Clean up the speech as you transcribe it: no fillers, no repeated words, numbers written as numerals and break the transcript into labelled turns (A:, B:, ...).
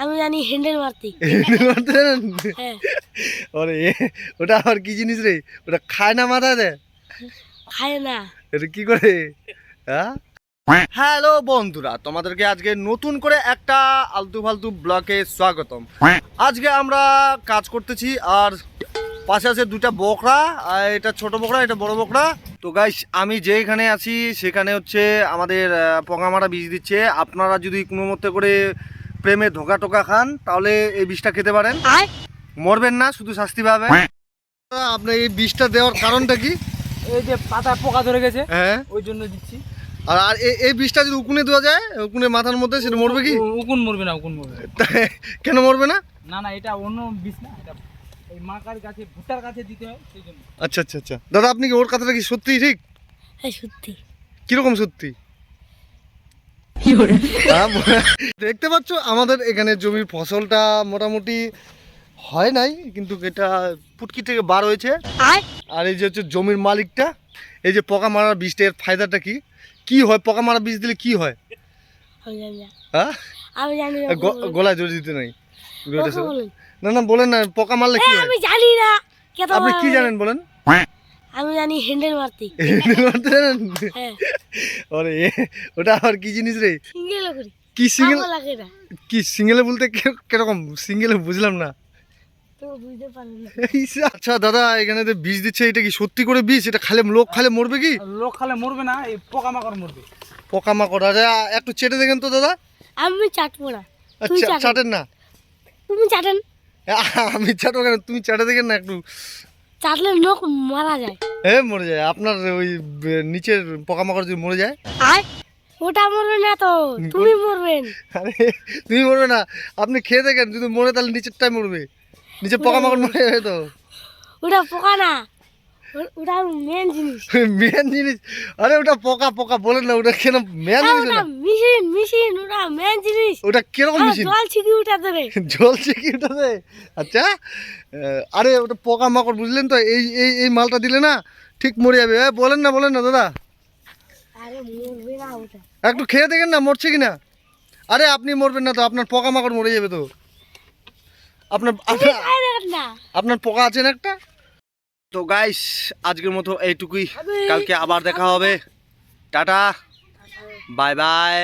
A: আমি জানি হ্যান্ডেল মারতে।
B: হ্যান্ডেল মারতে জানেন?
A: হ্যাঁ।
B: ওরে ওটা আবার কি জিনিস রে? ওটা খায় না মাথায় দেয়?
A: খায় না।
B: এটা কি করে? হ্যাঁ। হ্যালো বন্ধুরা, তোমাদেরকে আজকে নতুন করে একটা আলতু ফালতু ব্লগে স্বাগতম। আজকে আমরা কাজ করতেছি আর পাশে আছে দুটা বকরা, আর এটা ছোট বকরা, এটা বড় বকরা। তো গাইস, আমি যেখানে আছি সেখানে হচ্ছে আমাদের পোকামারা বীজ দিচ্ছে। আপনারা যদি কোনো মতে করে প্রেমে ধোকা টোকা খান তাহলে এই বিষটা খেতে পারেন, মরবেন না, শুধু শাস্তি পাবেন। আপনি এই বিষটা দেওয়ার কারণটা কি?
C: এই যে পাতা পোকা ধরে গেছে,
B: হ্যাঁ,
C: ওই জন্য দিচ্ছি।
B: আর এই বিষটা যদি উকুনে দেওয়া যায়, উকুনে মাথার মধ্যে, সেটা মরবে কি?
C: উকুন মরবে না, উকুন মরবে না।
B: কেন মরবে না?
C: না না, এটা অন্য বিষ না, এটা এই মাকার কাছে, ভুট্টার কাছে দিতে হয়, সেই জন্য।
B: আচ্ছা আচ্ছা আচ্ছা, দাদা আপনি কি ওর কথাটা কি সত্যি ঠিক?
A: হ্যাঁ সত্যি।
B: কিরকম সত্যি? দেখতে পাচ্ছ আমাদের এখানে জমির ফসলটা মোটামুটি হয় নাই, কিন্তু এটা পুটকি থেকে বার হয়েছে। আর এই যে হচ্ছে জমির মালিকটা, এই যে পোকা মারার বীজটা, এর ফায়দাটা কি? কি হয় পোকা মারা বীজ দিলে, কি হয়?
A: আমি জানি না।
B: হ্যাঁ,
A: আমি জানি না।
B: গলায় জড়িয়ে দিতে নাই।
A: বলুন।
B: না না, বলেন না, পোকা মারলে কি হয়?
A: আমি জানি না।
B: আপনি কি জানেন বলেন?
A: আমি জানি হ্যান্ডেল মারতে।
B: হ্যান্ডেল মারতে জানেন?
A: হ্যাঁ।
B: ওরে ওটা আবার কি জিনিস রে?
A: সিঙ্গেল করি।
B: কি সিঙ্গেল?
A: ভালো লাগে না।
B: কি সিঙ্গেলে বলতে কিরকম সিঙ্গেলে? বুঝলাম না।
A: তো বুঝতে পারলি না।
B: আচ্ছা দাদা, এখানে যে বীজ দিচ্ছে, এটা কি সত্যি করে বীজ? এটা খালে লোক খালে মরবে কি?
C: লোক খালে মরবে না, এই পোকা মাকড় মরবে।
B: পোকামাকড়। আরে একটু চেটে দেখেন তো দাদা।
A: আমি চাটবো না। তুই
B: আচ্ছা,
A: চাটেন।
B: চাটেন না?
A: তুমি চাটেন।
B: আমি চাটবো কেন? তুমি চাটে দেখেন না একটু।
A: চাটলে লোক মারা যায়।
B: মরে যায় আপনার ওই নিচের পোকামাকড় যদি মরে যায়।
A: ওটা মরবে না তো, তুমি মরবেন।
B: আরে তুমি মরবে না, আপনি খেয়ে দেখেন, যদি মরে তাহলে নিচেরটাই মরবে, নিচে পোকামাকড় মরে যাবে তো।
A: ওটা পোকা না, ওটা মেন জিনিস।
B: মেন জিনিস? আরে ওটা পোকা পোকা বলেন না, ওটা কেন মেন জিনিস?
A: ওটা মেশিন মেশিন, ওটা মেন জিনিস।
B: ওটা কিরকম মেশিন?
A: জল ছিকি ওটা ধরে।
B: জ্বলছে কি ওটাতে? আচ্ছা, আরে ওটা পোকামাকড়, বুঝলেন তো? এই এই এই মালটা দিলে না ঠিক মরে যাবে। বলেন না দাদা,
A: আরে মরবে না ওটা।
B: একটু খেয়ে দেখেন না মরছে কিনা। আরে আপনি মরবেন না তো, আপনার পোকামাকড় মরে যাবে তো। আপনার
A: না।
B: আপনার পোকা আছে না একটা। তো গাইস, আজকের মতো এইটুকুই, কালকে আবার দেখা হবে। Tata, bye bye.